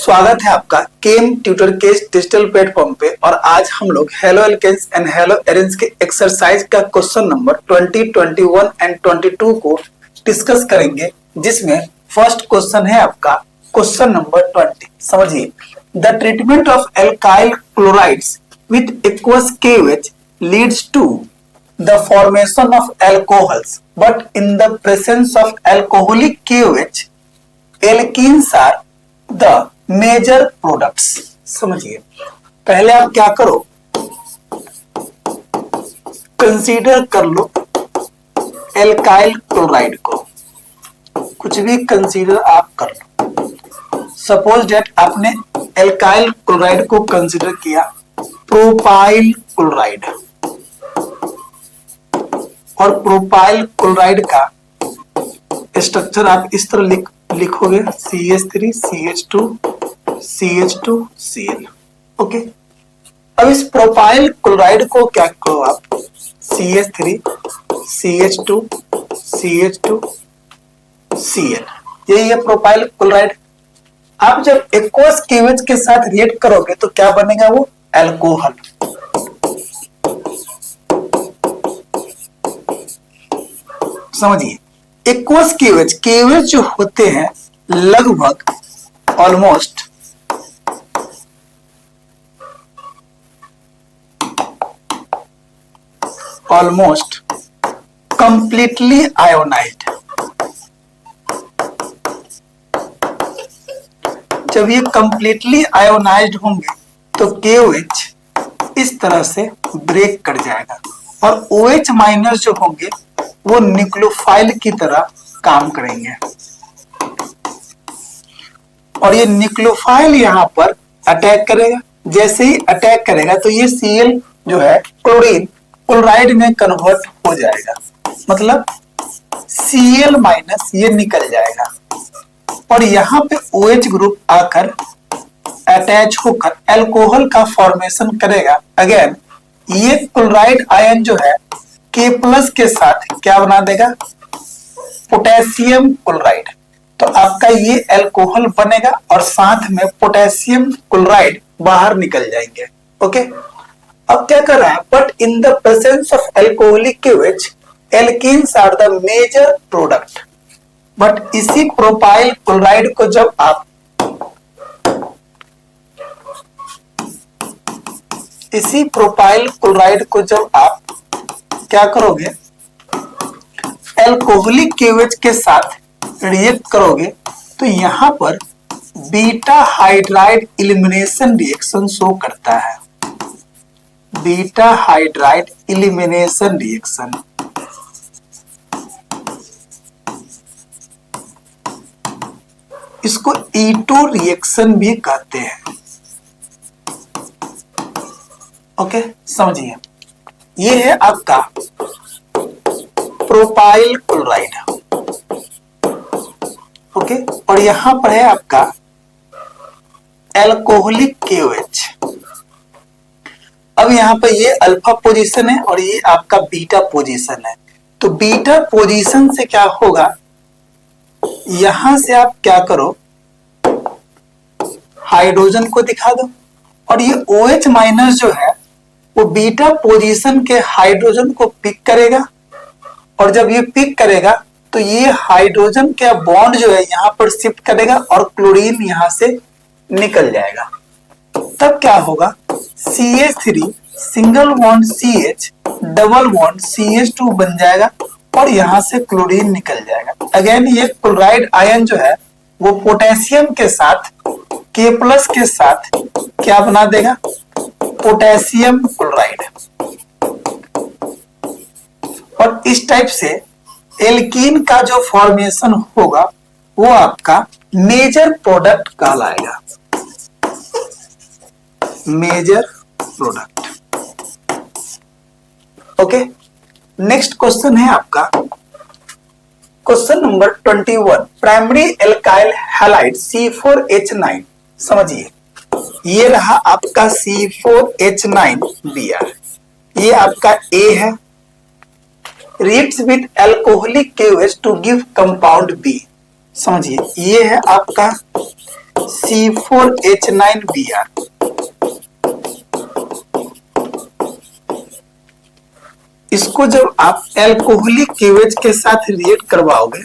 स्वागत है आपका केम ट्यूटर के डिजिटल प्लेटफॉर्म पे। और आज हम लोग halo alkanes and halo arenes के एक्सरसाइज का क्वेश्चन नंबर 20, 21 एंड 22 को डिस्कस करेंगे, जिसमें फर्स्ट क्वेश्चन है आपका क्वेश्चन नंबर 20। समझिए, the treatment of alkyl chlorides with aqueous KOH leads to the formation of alcohols, but in the presence of alcoholic KOH, alkenes are the major products। समझिए, पहले आप क्या करो, कंसीडर कर लो alkyl chloride को, कुछ भी कंसीडर आप कर लो। सपोज डेट आपने एल्काइल क्लोराइड को कंसीडर किया प्रोपाइल क्लोराइड, और प्रोपाइल क्लोराइड का स्ट्रक्चर आप इस तरह लिखोगे CH3 CH2 CH2 Cl। Okay, अब इस प्रोपाइल क्लोराइड को क्या करो आप, CH3 CH2 CH2 Cl, यही है प्रोपाइल क्लोराइड। आप जब एक्वस KOH के साथ रिएक्ट करोगे तो क्या बनेगा, वो अल्कोहल। समझिए, एक्वस KOH जो होते हैं लगभग ऑलमोस्ट कंप्लीटली आयोनाइज्ड। जब ये कंप्लीटली आयोनाइज्ड होंगे तो KOH इस तरह से ब्रेक कर जाएगा, और OH माइनस जो होंगे वो न्यूक्लियोफाइल की तरह काम करेंगे, और ये न्यूक्लियोफाइल यहाँ पर अटैक करेगा। जैसे ही अटैक करेगा तो ये Cl जो है क्लोरीन क्लोराइड में कन्वर्ट हो जाएगा, मतलब Cl माइनस ये निकल जाएगा, और यहाँ पे OH ग्रुप आकर अटैच होकर अल्कोहल का फॉर्मेशन करेगा। अगेन ये क्लोराइड आयन जो है K+ के साथ क्या बना देगा, पोटेशियम क्लोराइड। तो आपका ये अल्कोहल बनेगा और साथ में पोटेशियम क्लोराइड बाहर निकल जाएंगे। ओके, अब क्या कर रहा है, but in the presence of alcoholic KOH alkenes are the major product. But इसी प्रोपाइल क्लोराइड को जब आप क्या करोगे, अल्कोहलिक KOH के साथ रिएक्ट करोगे तो यहां पर beta hydride elimination reaction show करता है। बीटा हाइड्राइड एलिमिनेशन रिएक्शन, इसको E2 रिएक्शन भी कहते हैं। ओके, समझिए, ये है आपका प्रोपाइल क्लोराइड। ओके, और यहां पर है आपका अल्कोहलिक KOH। अब यहां पर ये अल्फा पोजीशन है और ये आपका बीटा पोजीशन है। तो बीटा पोजीशन से क्या होगा, यहां से आप क्या करो, हाइड्रोजन को दिखा दो, और ये OH माइनस जो है वो बीटा पोजीशन के हाइड्रोजन को पिक करेगा, और जब ये पिक करेगा तो ये हाइड्रोजन का बॉन्ड जो है यहाँ पर शिफ्ट करेगा और क्लोरीन यहाँ से निकल जाएगा। तब क्या होगा, CH3 single bond CH double bond CH2 बन जाएगा, और यहाँ से क्लोरीन निकल जाएगा। अगेन ये क्लोराइड आयन जो है वो पोटेशियम के साथ K+ के साथ क्या बना देगा, पोटेशियम क्लोराइड। और इस टाइप से एल्कीन का जो फॉर्मेशन होगा वो आपका मेजर प्रोडक्ट कहलाएगा, major product. Okay, next question है आपका question number 21, primary alkyl halide C4H9। समझिए, ये रहा आपका C4H9Br, ये आपका A है, reacts with alcoholic KOH to give compound B। समझिए, ये है आपका C4H9Br। इसको जब आप एल्कोहलिक क्लीवेज के साथ रिएक्ट करवाओगे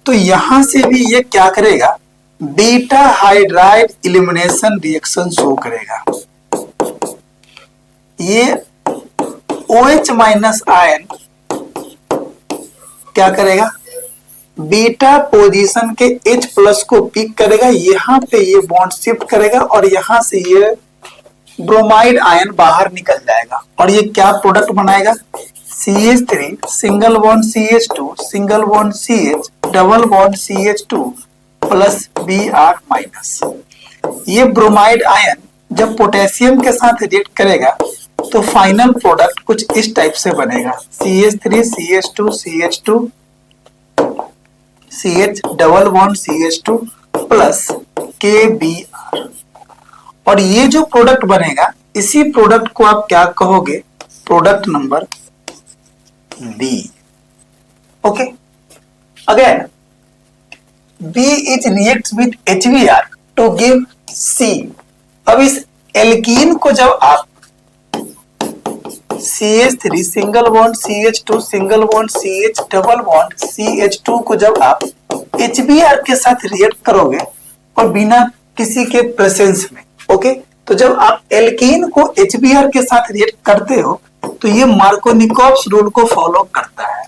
तो यहां से भी ये क्या करेगा, beta hydride elimination reaction show करेगा। ये OH माइनस आयन क्या करेगा, बीटा पोजीशन के H प्लस को पिक करेगा, यहां पे ये बॉन्ड शिफ्ट करेगा और यहां से ये ब्रोमाइड आयन बाहर निकल जाएगा और ये क्या प्रोडक्ट बनाएगा, CH3 single bond CH2 single bond CH double bond CH2 plus Br minus. ये ब्रोमाइड आयन जब पोटेशियम के साथ रिएक्ट करेगा तो फाइनल प्रोडक्ट कुछ इस टाइप से बनेगा, CH3 CH2 CH2 CH double bond CH2 plus KBr। और ये जो प्रोडक्ट बनेगा इसी प्रोडक्ट को आप क्या कहोगे, product number B। Okay, again B is react with HBr to give C। अब इस एल्कीन को जब आप CH3 single bond CH2 single bond CH double bond CH2 को जब आप HBr के साथ रिएक्ट करोगे और बिना किसी के प्रेजेंस में, ओके, तो जब आप एल्कीन को HBr के साथ रिएक्ट करते हो तो ये मार्कोनिकोव्स रूल को फॉलो करता है।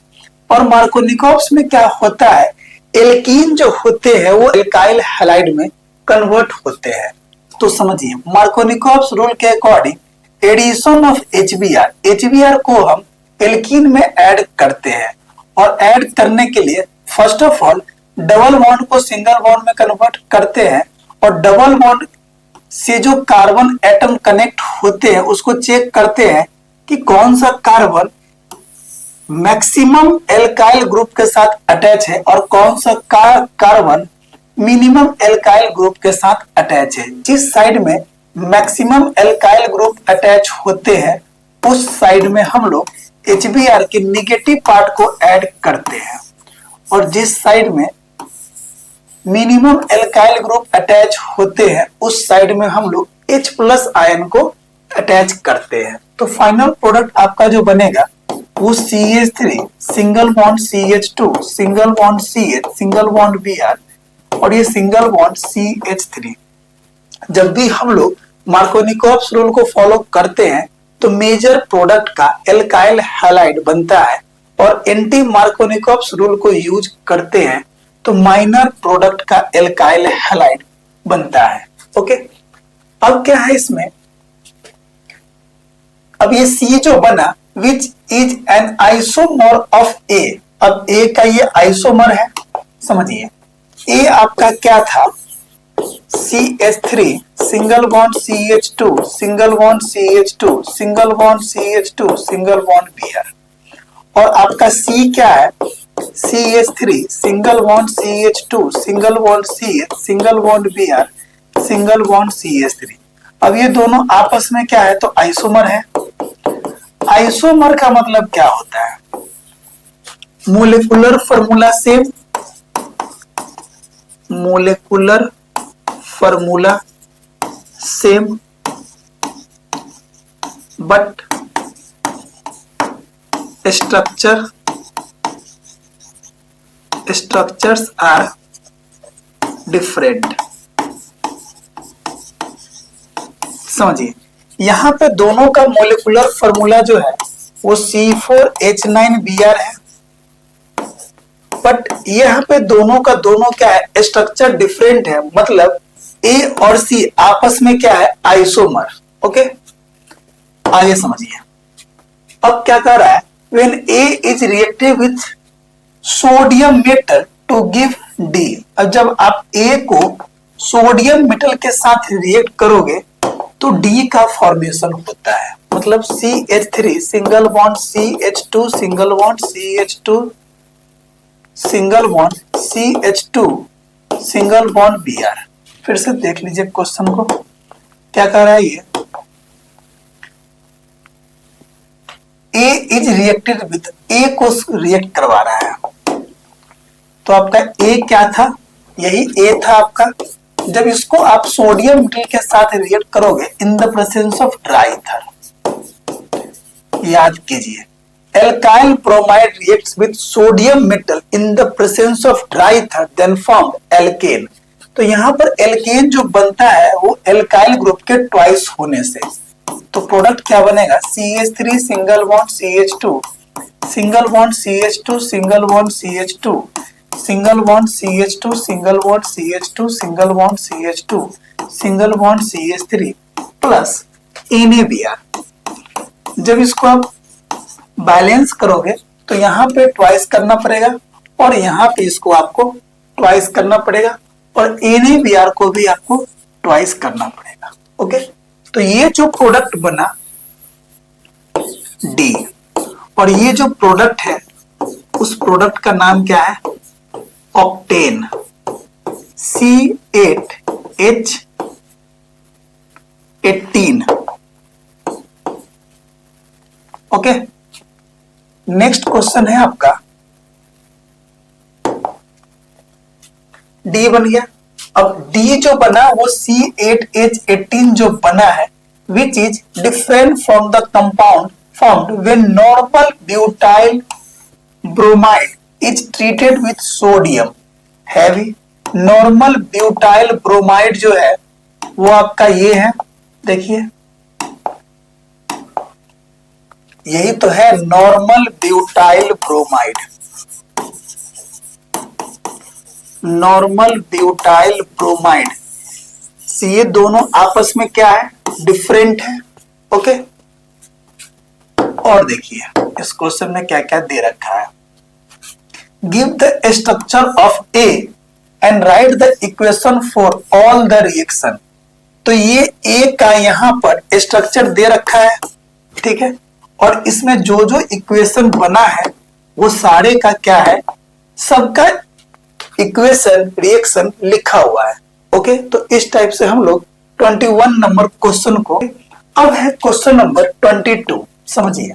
और मार्कोनिकोव्स में क्या होता है, एल्कीन जो होते हैं वो एल्काइल हैलाइड में कन्वर्ट होते हैं। तो समझिए मार्कोनिकोव्स रूल के अकॉर्डिंग एडिशन ऑफ HBr को हम एल्कीन में ऐड करते हैं और ऐड करने के लिए first of all double bond को सिंगल बॉन्ड में कन्वर्ट करते हैं और डबल बॉन्ड से जो कार्बन एटम कनेक्ट होते हैं उसको चेक करते हैं कि कौन सा कार्बन मैक्सिमम एल्काइल ग्रुप के साथ अटैच है और कौन सा कार्बन मिनिमम एल्काइल ग्रुप के साथ अटैच है। जिस साइड में मैक्सिमम एल्काइल ग्रुप अटैच होते हैं उस साइड में हम लोग HBr के निगेटिव पार्ट को ऐड करते हैं और जिस साइड में मिनिमम एल्काइल ग्रुप अटैच होते हैं उस साइड में हम लोग H प्लस आयन को अटैच करते हैं। तो फाइनल प्रोडक्ट आपका जो बनेगा वो CH3 single bond CH2 single bond CH single bond Br और ये सिंगल बॉन्ड CH3। जब भी हम लोग मार्कोनिकोव्स रूल को फॉलो करते हैं तो मेजर प्रोडक्ट का एल्काइल हैलाइड बनता है और एंटी मार्कोनिकोव्स रूल को यूज करते हैं तो माइनर प्रोडक्ट का एल्काइल हैलाइड बनता है। ओके, अब क्या है इसमें, अब ये C जो बना which is an isomer of A। अब A का ये आइसोमर है, समझिए A आपका क्या था, CH3 single bond CH2 single bond CH2 single bond CH2 single bond Br और आपका C क्या है, CH3 single bond CH2 single bond CH single bond Br single bond CH3। अब ये दोनों आपस में क्या है, तो आइसोमर है। आइसोमर का मतलब क्या होता है, molecular formula same, molecular formula same but structures are different। समझिए यहां पे दोनों का मोलिकुलर फॉर्मूला जो है वो C4H9Br है, बट यहाँ पे दोनों का दोनों क्या है, स्ट्रक्चर डिफरेंट है। मतलब A और C आपस में क्या है, आइसोमर। ओके, आगे समझिए। अब क्या कर रहा है, when A is reactive with sodium metal to give D। अब जब आप A को सोडियम मेटल के साथ रिएक्ट करोगे तो D का फॉर्मेशन होता है। मतलब CH3 single bond CH2 single bond CH2 single bond CH2 single bond Br। फिर से देख लीजिए क्वेश्चन को, क्या कर रहा है ये, A is reacted with, A को रिएक्ट करवा रहा है। तो आपका A क्या था, यही A था आपका जब इसको आप सोडियम मेटल के साथ रिएक्ट करोगे in the presence of dry ether, याद कीजिए, alkyl bromide reacts with sodium metal in the presence of dry ether then form alkane. तो यहाँ पर एल्केन जो बनता है वो एल्काइल ग्रुप के ट्वाइस होने से, तो प्रोडक्ट क्या बनेगा, CH3 single bond CH2 single bond CH2 single bond CH2 single bond CH2 single bond CH2 single bond CH2 single bond CH3 plus NaBr। जब इसको आप बैलेंस करोगे तो यहाँ पे ट्वाइस करना पड़ेगा और यहाँ पे इसको आपको ट्वाइस करना पड़ेगा और NaBr को भी आपको ट्वाइस करना पड़ेगा। ओके, तो ये जो प्रोडक्ट बना D, और ये जो प्रोडक्ट है उस प्रोडक्ट का नाम क्या है, octane, C8H18। Okay, next question है आपका, डी बन गया। अब डी जो बना वो C8H18 जो बना है, which is different from the compound formed when normal butyl bromide is treated with sodium heavy. Normal butyl bromide जो है वो आपका ये है, देखिए यही तो है normal butyl bromide. Normal butyl bromide से ये दोनों आपस में क्या है, डिफरेंट है। ओके, और देखिए इस क्वेश्चन में क्या क्या दे रखा है, give the structure of A and right the equation for all the reaction. तो ये ए का यहां पर स्ट्रक्चर दे रखा है, ठीक है, और इसमें जो जो इक्वेशन बना है वो सारे का क्या है, सबका इक्वेशन रिएक्शन लिखा हुआ है। ओके, तो इस टाइप से हम लोग 21 नंबर क्वेश्चन को, अब है क्वेश्चन नंबर 22। समझिए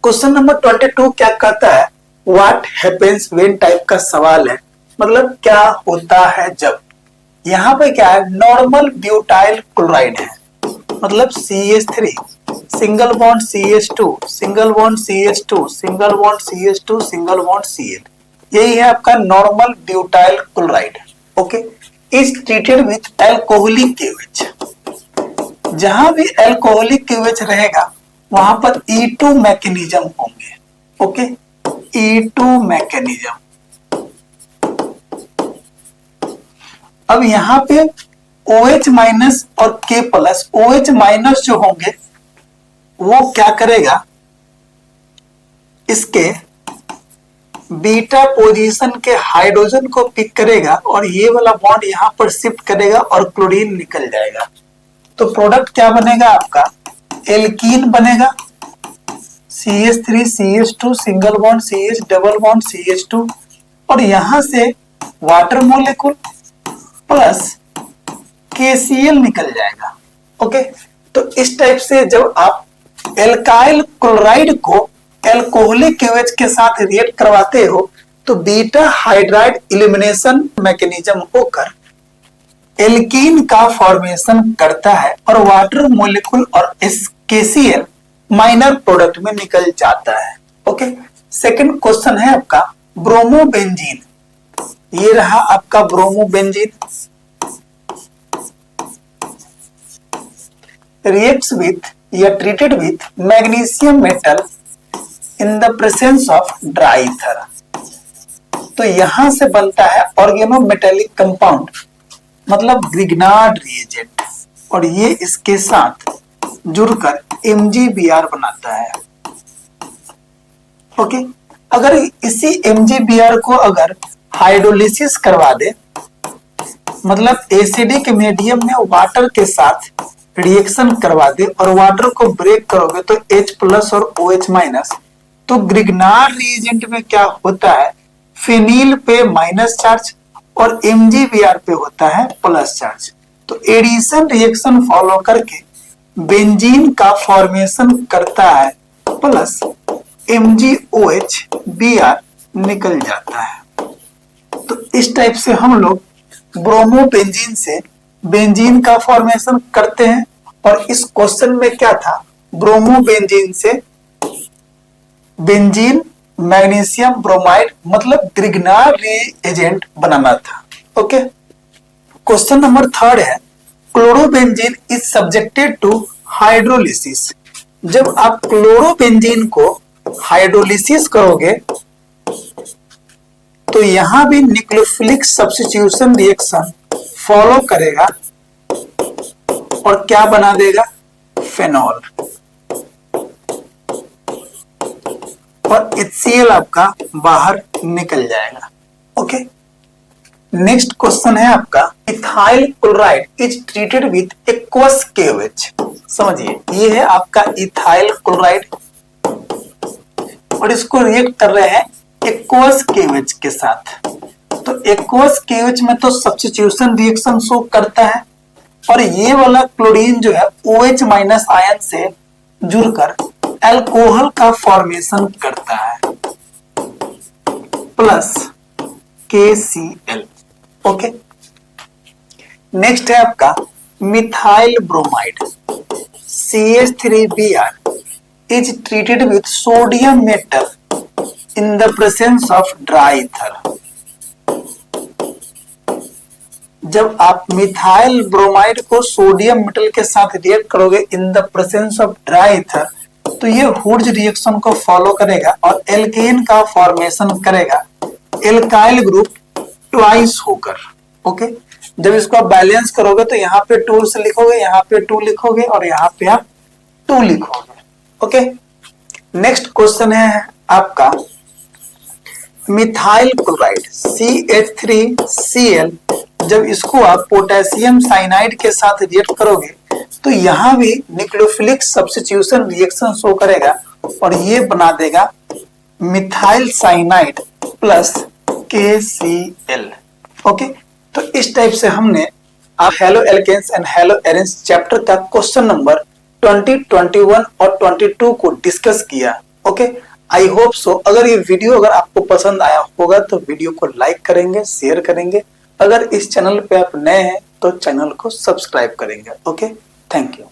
क्वेश्चन नंबर 22 क्या कहता है, व्हाट हैपेंस व्हेन टाइप का सवाल है, मतलब क्या होता है जब, यहाँ पे क्या है, नॉर्मल ब्यूटाइल क्लोराइड है, मतलब CH3 single bond CH2 single bond CH2 single bond CH2 single bond Cl, यही है आपका normal butyl chloride. Okay, is treated with alcoholic KOH। जहां भी एल्कोहलिक KOH रहेगा वहां पर E2 मैकेनिज्म होंगे। Okay, E2 mechanism. अब यहाँ पे OH माइनस और K प्लस, OH माइनस जो होंगे वो क्या करेगा, इसके बीटा पोजीशन के हाइड्रोजन को पिक करेगा और ये वाला बॉन्ड यहां पर शिफ्ट करेगा और क्लोरीन निकल जाएगा। तो प्रोडक्ट क्या बनेगा आपका, एल्कीन बनेगा, CH3 CH2 single bond CH double bond CH2 और यहां से वाटर मोलेकुल प्लस KCl निकल जाएगा। ओके, तो इस टाइप से जब आप एल्काइल क्लोराइड को एल्कोहलिक KOH के साथ रिएक्ट करवाते हो तो बीटा हाइड्राइड एलिमिनेशन मैकेनिज्म होकर एल्कीन का फॉर्मेशन करता है और वाटर मॉलिक्यूल और KCl माइनर प्रोडक्ट में निकल जाता है। ओके, सेकंड क्वेश्चन है आपका ब्रोमोबेंजीन। ये रहा आपका ब्रोमोबेंजीन, रिएक्ट्स विथ या treated with magnesium metal in the presence of dry ether. तो यहां से बनता है ऑर्गेनोमेटेलिक कंपाउंड, मतलब ग्रिग्नार्ड रिएजेंट, और ये इसके साथ जुड़कर MgBr बनाता है। ओके, अगर इसी MgBr को अगर हाइड्रोलिसिस करवा दे, मतलब एसिडिक मीडियम में वाटर के साथ रिएक्शन करवा दे और वाटर को ब्रेक करोगे तो H प्लस और OH माइनस, तो ग्रिग्नार्ड रिएजेंट में क्या होता है, फिनील पे माइनस चार्ज और MgBr पे होता है प्लस चार्ज। तो एडिशन रिएक्शन फॉलो करके बेंजीन का फॉर्मेशन करता है प्लस MgOH Br निकल जाता है। तो इस टाइप से हम लोग ब्रोमोबेंजीन से बेंजीन का फॉर्मेशन करते हैं। और इस क्वेश्चन में क्या था, ब्रोमोबेंजीन से बेंजीन मैग्नीशियम ब्रोमाइड मतलब ग्रिग्नार रिएजेंट बनाना था। ओके, क्वेश्चन नंबर 3 है, chlorobenzene is subjected to hydrolysis. जब आप क्लोरोबेंजीन को हाइड्रोलिसिस करोगे तो यहां भी न्यूक्लियोफिलिक सब्स्टिट्यूशन रिएक्शन फॉलो करेगा और क्या बना देगा, फेनॉल, और HCl आपका बाहर निकल जाएगा। ओके, नेक्स्ट क्वेश्चन है आपका, ethyl chloride is treated with aqueous KOH. समझिए, ये है आपका इथाइल क्लोराइड और इसको रिएक्ट कर रहे हैं एक्वस केओएच के साथ। तो एक्वस केओएच में तो सब्स्टिट्यूशन रिएक्शन शो करता है और ये वाला क्लोरीन जो है OH माइनस आयन से जुड़कर अल्कोहल का फॉर्मेशन करता है प्लस KCl। ओके, नेक्स्ट है आपका methyl bromide CH3Br is treated with sodium metal in the presence of dry ether। जब आप मिथाइल ब्रोमाइड को सोडियम मेटल के साथ रिएक्ट करोगे in the presence of dry ether, तो ये हुड्ज रिएक्शन को फॉलो करेगा और एल्केन का फॉर्मेशन करेगा एल्काइल ग्रुप ट्वाइस होकर। ओके, जब इसको आप बैलेंस करोगे तो यहाँ पे 2 से लिखोगे, यहाँ पे 2 लिखोगे और यहाँ पे आप 2 लिखोगे। ओके, नेक्स्ट क्वेश्चन है आपका, मिथाइल क्लोराइड CH3Cl जब इसको आप पोटेशियम साइनाइड के साथ रिएक्ट करोगे तो यहाँ भी न्यूक्लियोफिलिक सब्स्टिट्यूशन रिएक्शन शो करेगा और ये बना देगा methyl cyanide plus KCl। Okay, तो इस टाइप से हमने आप halo alkanes and halo arenes chapter का क्वेश्चन नंबर 20, 21 और 22 को डिस्कस किया। ओके, आई होप सो अगर ये वीडियो अगर आपको पसंद आया होगा तो वीडियो को लाइक करेंगे, शेयर करेंगे। अगर इस चैनल पे आप नए हैं तो चैनल को सब्सक्राइब करेंगे। Okay, thank you.